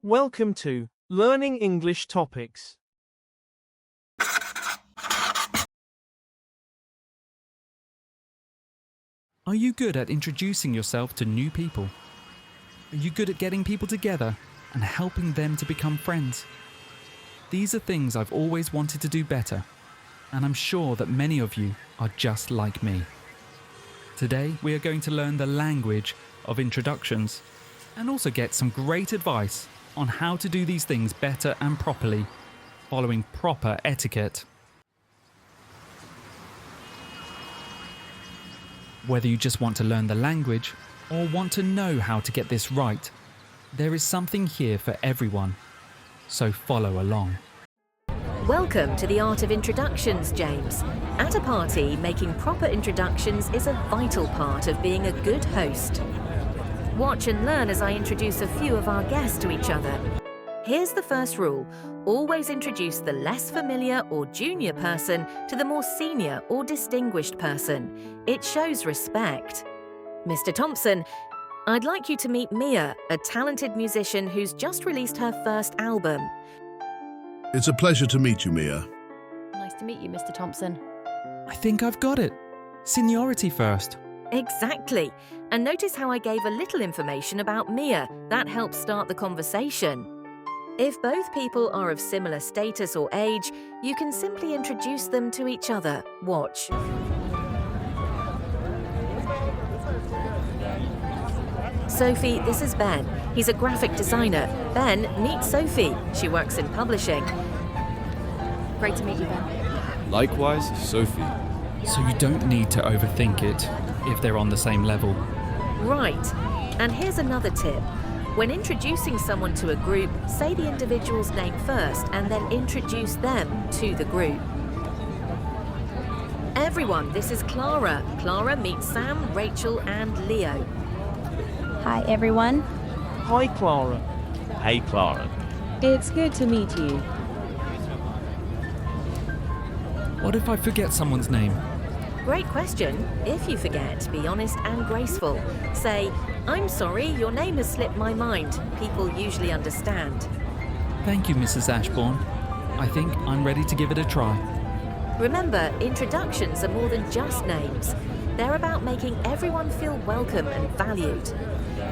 Welcome to Learning English Topics. Are you good at introducing yourself to new people? Are you good at getting people together and helping them to become friends? These are things I've always wanted to do better, and I'm sure that many of you are just like me. Today, we are going to learn the language of introductions and also get some great advice on how to do these things better and properly, following proper etiquette. Whether you just want to learn the language or want to know how to get this right, there is something here for everyone. So follow along. Welcome to the Art of Introductions, James. At a party, making proper introductions is a vital part of being a good host. Watch and learn as I introduce a few of our guests to each other. Here's the first rule. Always introduce the less familiar or junior person to the more senior or distinguished person. It shows respect. Mr. Thompson, I'd like you to meet Mia, a talented musician who's just released her first album. It's a pleasure to meet you, Mia. Nice to meet you, Mr. Thompson. I think I've got it. Seniority first. Exactly. And notice how I gave a little information about Mia. That helps start the conversation. If both people are of similar status or age, you can simply introduce them to each other. Watch. Sophie, this is Ben. He's a graphic designer. Ben, meet Sophie. She works in publishing. Great to meet you, Ben. Likewise, Sophie. So you don't need to overthink it if they're on the same level. Right. And here's another tip. When introducing someone to a group, say the individual's name first and then introduce them to the group. Everyone, this is Clara. Clara, meet Sam, Rachel and Leo. Hi everyone. Hi, Clara. Hey, Clara. It's good to meet you. What if I forget someone's name? Great question. If you forget, be honest and graceful. Say, I'm sorry, your name has slipped my mind. People usually understand. Thank you, Mrs. Ashbourne. I think I'm ready to give it a try. Remember, introductions are more than just names. They're about making everyone feel welcome and valued.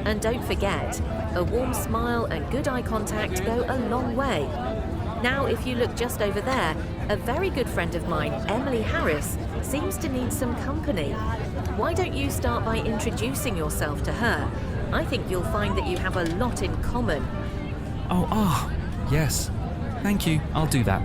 And don't forget, a warm smile and good eye contact go a long way. Now, if you look just over there, a very good friend of mine, Emily Harris, seems to need some company. Why don't you start by introducing yourself to her? I think you'll find that you have a lot in common. Yes. Thank you, I'll do that.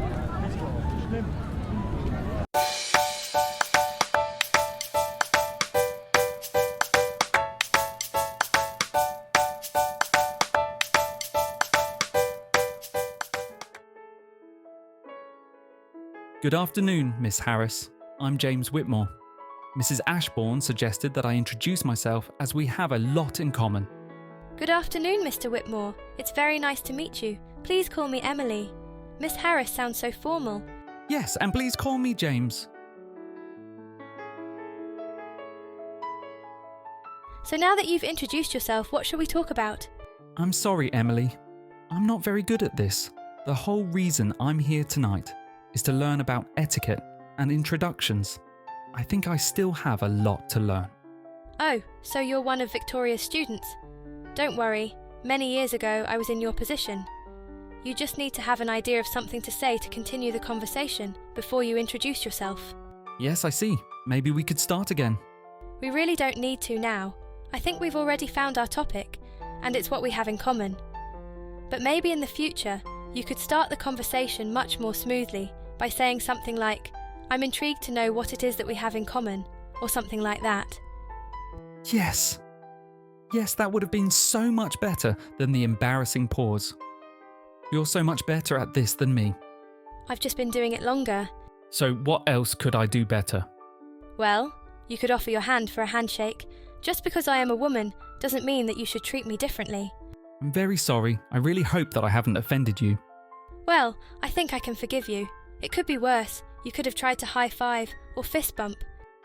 Good afternoon, Miss Harris. I'm James Whitmore. Mrs. Ashbourne suggested that I introduce myself as we have a lot in common. Good afternoon, Mr. Whitmore. It's very nice to meet you. Please call me Emily. Miss Harris sounds so formal. Yes, and please call me James. So now that you've introduced yourself, what shall we talk about? I'm sorry, Emily. I'm not very good at this. The whole reason I'm here tonight is to learn about etiquette and introductions. I think I still have a lot to learn. Oh, so you're one of Victoria's students. Don't worry, many years ago I was in your position. You just need to have an idea of something to say to continue the conversation before you introduce yourself. Yes, I see. Maybe we could start again. We really don't need to now. I think we've already found our topic, and it's what we have in common. But maybe in the future, you could start the conversation much more smoothly by saying something like, I'm intrigued to know what it is that we have in common, or something like that. Yes, that would have been so much better than the embarrassing pause. You're so much better at this than me. I've just been doing it longer. So what else could I do better? Well, you could offer your hand for a handshake. Just because I am a woman doesn't mean that you should treat me differently. I'm very sorry. I really hope that I haven't offended you. Well, I think I can forgive you. It could be worse. You could have tried to high five or fist bump.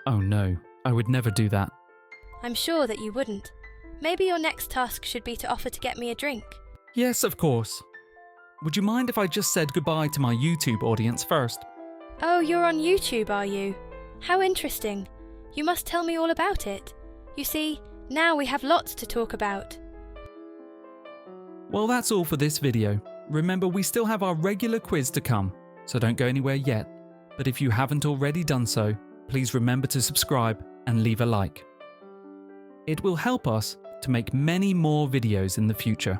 Oh no, I would never do that. I'm sure that you wouldn't. Maybe your next task should be to offer to get me a drink. Yes, of course. Would you mind if I just said goodbye to my YouTube audience first? Oh, you're on YouTube, are you? How interesting. You must tell me all about it. You see, now we have lots to talk about. Well, that's all for this video. Remember, we still have our regular quiz to come, so don't go anywhere yet. But if you haven't already done so, please remember to subscribe and leave a like. It will help us to make many more videos in the future.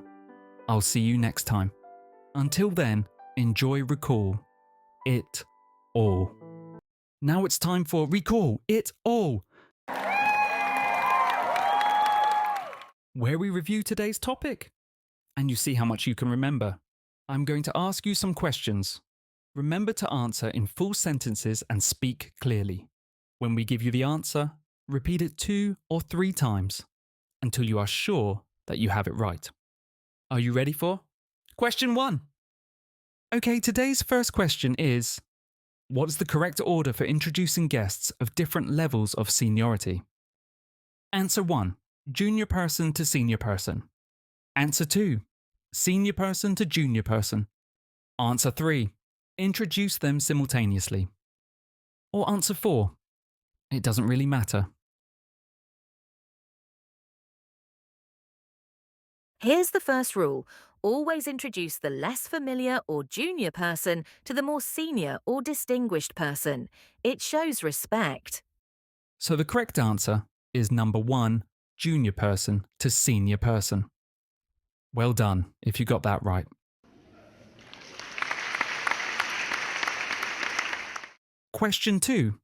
I'll see you next time. Until then, enjoy Recall It All. Now it's time for Recall It All, where we review today's topic. And you see how much you can remember. I'm going to ask you some questions. Remember to answer in full sentences and speak clearly. When we give you the answer, repeat it 2 or 3 times until you are sure that you have it right. Are you ready for question 1? Okay, today's first question is, what is the correct order for introducing guests of different levels of seniority? Answer 1, junior person to senior person. Answer 2, senior person to junior person. Answer 3, introduce them simultaneously. Or answer 4, it doesn't really matter. Here's the first rule. Always introduce the less familiar or junior person to the more senior or distinguished person. It shows respect. So the correct answer is number 1, junior person to senior person. Well done if you got that right. Question 2.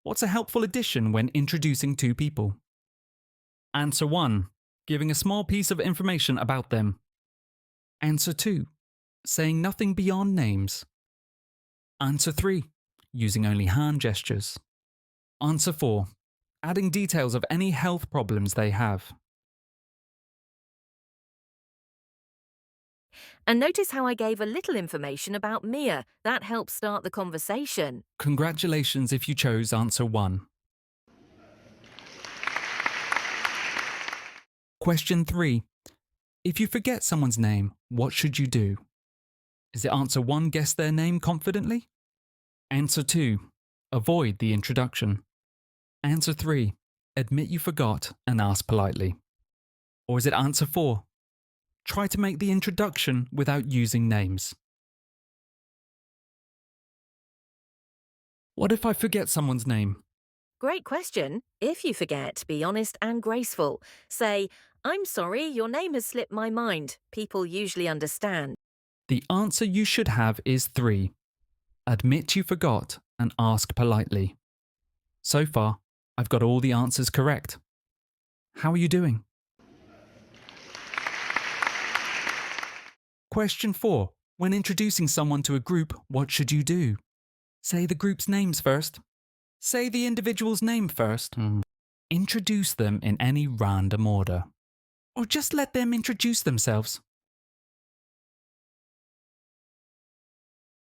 What's a helpful addition when introducing 2 people? Answer 1. Giving a small piece of information about them. Answer 2. Saying nothing beyond names. Answer 3. Using only hand gestures. Answer 4. Adding details of any health problems they have. And notice how I gave a little information about Mia. That helps start the conversation. Congratulations if you chose answer 1. Question 3. If you forget someone's name, what should you do? Is it answer 1, guess their name confidently? Answer 2, avoid the introduction. Answer 3, admit you forgot and ask politely. Or is it answer 4, try to make the introduction without using names? What if I forget someone's name? Great question. If you forget, be honest and graceful. Say, I'm sorry, your name has slipped my mind. People usually understand. The answer you should have is 3. Admit you forgot and ask politely. So far, I've got all the answers correct. How are you doing? Question 4. When introducing someone to a group, what should you do? Say the group's names first. Say the individual's name first. Introduce them in any random order. Or just let them introduce themselves.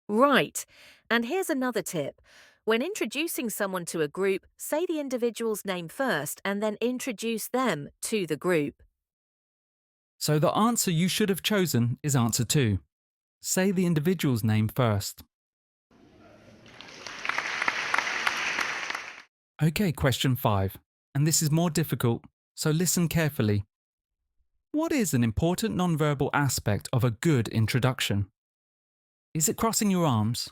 Right. And here's another tip. When introducing someone to a group, say the individual's name first and then introduce them to the group. So the answer you should have chosen is answer 2. Say the individual's name first. Okay, question 5. And this is more difficult, so listen carefully. What is an important nonverbal aspect of a good introduction? Is it crossing your arms?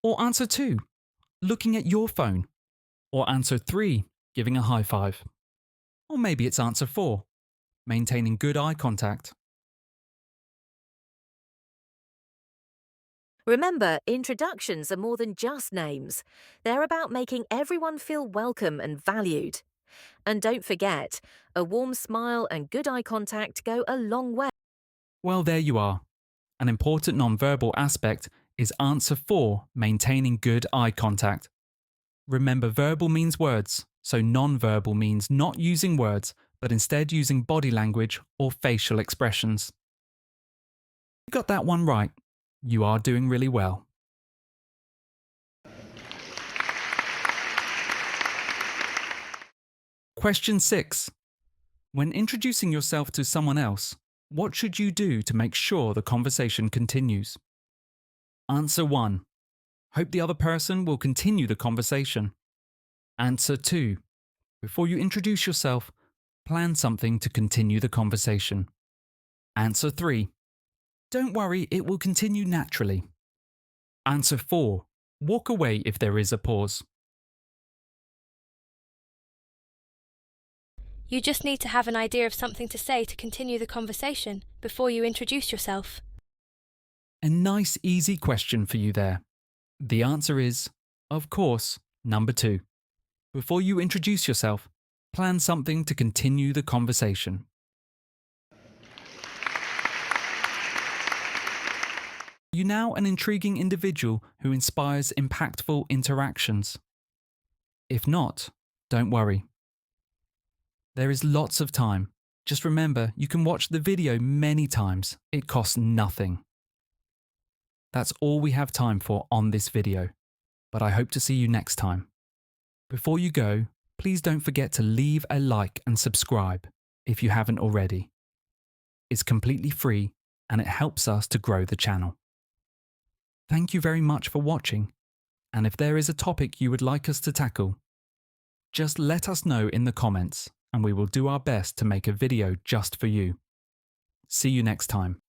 Or answer 2, looking at your phone? Or answer 3, giving a high five? Or maybe it's answer 4, maintaining good eye contact. Remember, introductions are more than just names. They're about making everyone feel welcome and valued. And don't forget, a warm smile and good eye contact go a long way. Well, there you are. An important nonverbal aspect is answer 4, maintaining good eye contact. Remember, verbal means words, so nonverbal means not using words, but instead using body language or facial expressions. You got that one right. You are doing really well. Question 6. When introducing yourself to someone else, What should you do to make sure the conversation continues? Answer 1. Hope the other person will continue the conversation. Answer 2. Before you introduce yourself, plan something to continue the conversation. Answer 3. Don't worry, it will continue naturally. Answer 4. Walk away if there is a pause. You just need to have an idea of something to say to continue the conversation before you introduce yourself. A nice, easy question for you there. The answer is, of course, number 2. Before you introduce yourself, plan something to continue the conversation. You're now an intriguing individual who inspires impactful interactions. If not, don't worry. There is lots of time. Just remember, you can watch the video many times. It costs nothing. That's all we have time for on this video, but I hope to see you next time. Before you go, please don't forget to leave a like and subscribe if you haven't already. It's completely free and it helps us to grow the channel. Thank you very much for watching, and if there is a topic you would like us to tackle, just let us know in the comments and we will do our best to make a video just for you. See you next time.